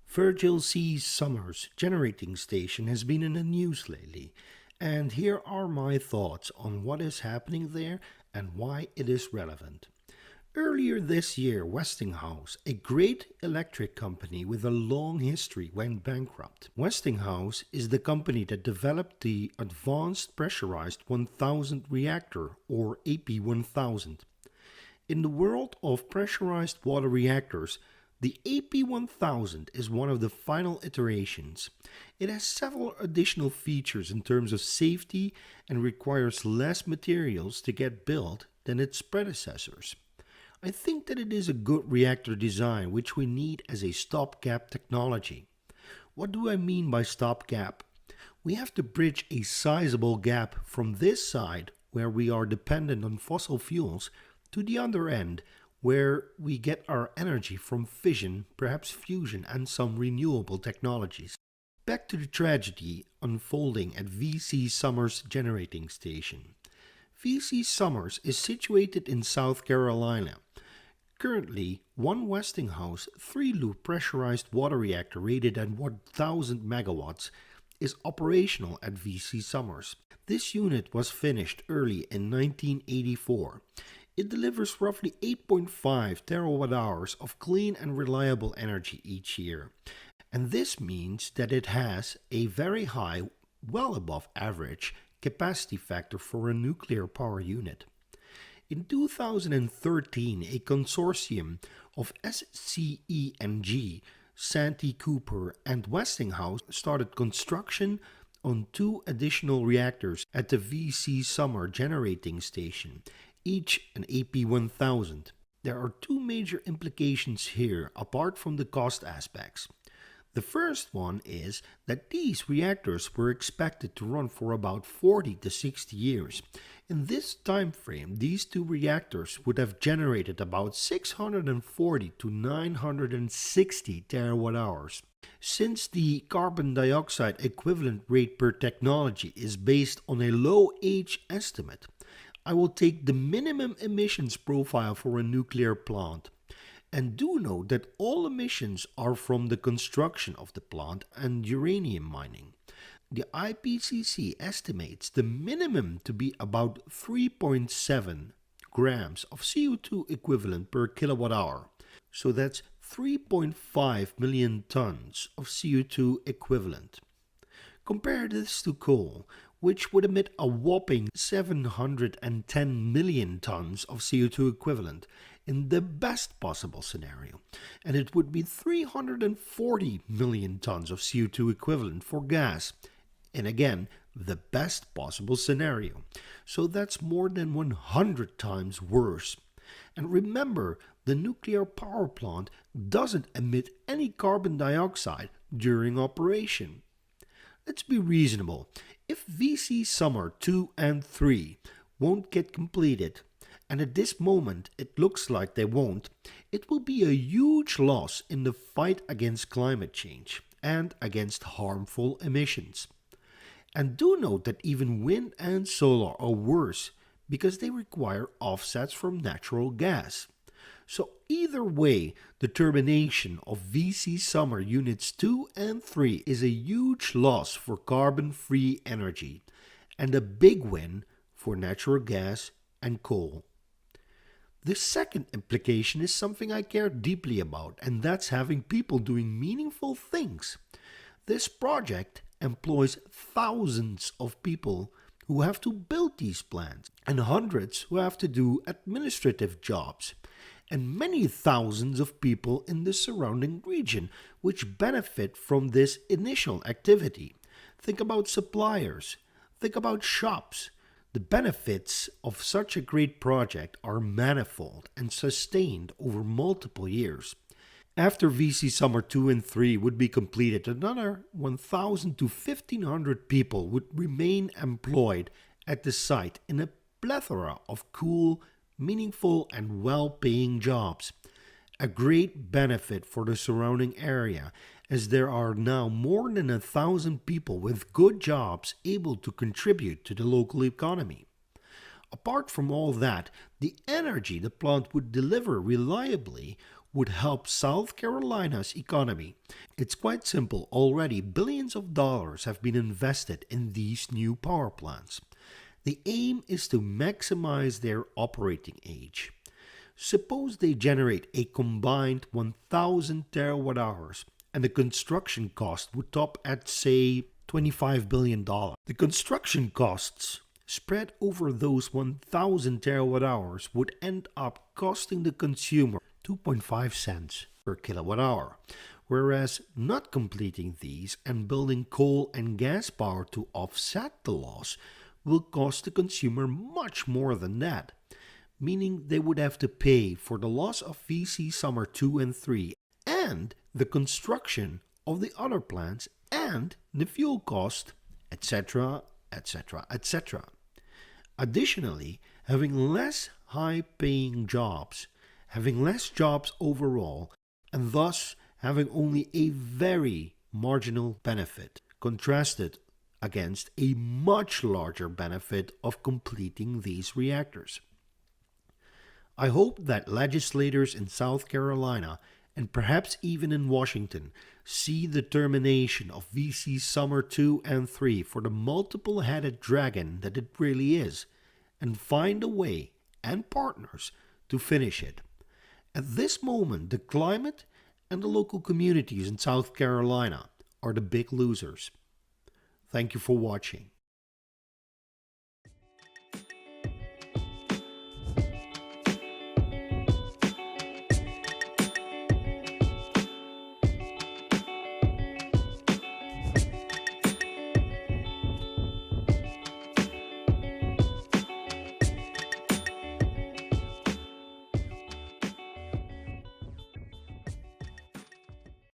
Virgil C. Summers Generating Station has been in the news lately, and here are my thoughts on what is happening there and why it is relevant. Earlier this year, Westinghouse, a great electric company with a long history, went bankrupt. Westinghouse is the company that developed the Advanced Pressurized 1000 reactor, or AP1000. In the world of pressurized water reactors, the AP1000 is one of the final iterations. It has several additional features in terms of safety and requires less materials to get built than its predecessors. I think that it is a good reactor design which we need as a stopgap technology. What do I mean by stopgap? We have to bridge a sizable gap from this side, where we are dependent on fossil fuels, to the other end, where we get our energy from fission, perhaps fusion, and some renewable technologies. Back to the tragedy unfolding at VC Summers Generating Station. VC Summers is situated in South Carolina. Currently, one Westinghouse 3-loop pressurized water reactor rated at 1000 megawatts is operational at VC Summers. This unit was finished early in 1984. It delivers roughly 8.5 terawatt hours of clean and reliable energy each year. And this means that it has a very high, well above average, capacity factor for a nuclear power unit. In 2013, a consortium of SCE&G, Santee Cooper, and Westinghouse started construction on 2 additional reactors at the VC Summer Generating Station, each an AP1000. There are 2 major implications here apart from the cost aspects. The first one is that these reactors were expected to run for about 40 to 60 years. In this time frame, these 2 reactors would have generated about 640 to 960 terawatt hours. Since the carbon dioxide equivalent rate per technology is based on a low age estimate, I will take the minimum emissions profile for a nuclear plant. And do note that all emissions are from the construction of the plant and uranium mining. The IPCC estimates the minimum to be about 3.7 grams of CO2 equivalent per kilowatt hour. So that's 3.5 million tons of CO2 equivalent. Compare this to coal, which would emit a whopping 710 million tons of CO2 equivalent in the best possible scenario, and it would be 340 million tons of CO2 equivalent for gas, and again, the best possible scenario. So that's more than 100 times worse. And remember, the nuclear power plant doesn't emit any carbon dioxide during operation. Let's be reasonable. If VC Summer 2 and 3 won't get completed, and at this moment it looks like they won't, it will be a huge loss in the fight against climate change and against harmful emissions. And do note that even wind and solar are worse because they require offsets from natural gas. So either way, the termination of VC Summer Units 2 and 3 is a huge loss for carbon-free energy and a big win for natural gas and coal. The second implication is something I care deeply about, and that's having people doing meaningful things. This project employs thousands of people who have to build these plants and hundreds who have to do administrative jobs, and many thousands of people in the surrounding region which benefit from this initial activity. Think about suppliers, think about shops. The benefits of such a great project are manifold and sustained over multiple years. After VC Summer 2 and 3 would be completed, another 1,000 to 1,500 people would remain employed at the site in a plethora of cool, meaningful and well-paying jobs. A great benefit for the surrounding area, as there are now more than 1,000 people with good jobs able to contribute to the local economy. Apart from all that, the energy the plant would deliver reliably would help South Carolina's economy. It's quite simple. Already, billions of dollars have been invested in these new power plants. The aim is to maximize their operating age. Suppose they generate a combined 1,000 terawatt hours, and the construction cost would top at, say, $25 billion. The construction costs spread over those 1,000 terawatt hours would end up costing the consumer 2.5 cents per kilowatt hour, whereas not completing these and building coal and gas power to offset the loss will cost the consumer much more than that, meaning they would have to pay for the loss of VC Summer 2 and 3 and the construction of the other plants and the fuel cost, etc., etc., etc. Additionally, having less high-paying jobs, having less jobs overall, and thus having only a very marginal benefit, contrasted against a much larger benefit of completing these reactors. I hope that legislators in South Carolina and perhaps even in Washington see the termination of VC Summer 2 and 3 for the multiple-headed dragon that it really is, and find a way and partners to finish it. At this moment, the climate and the local communities in South Carolina are the big losers. Thank you for watching.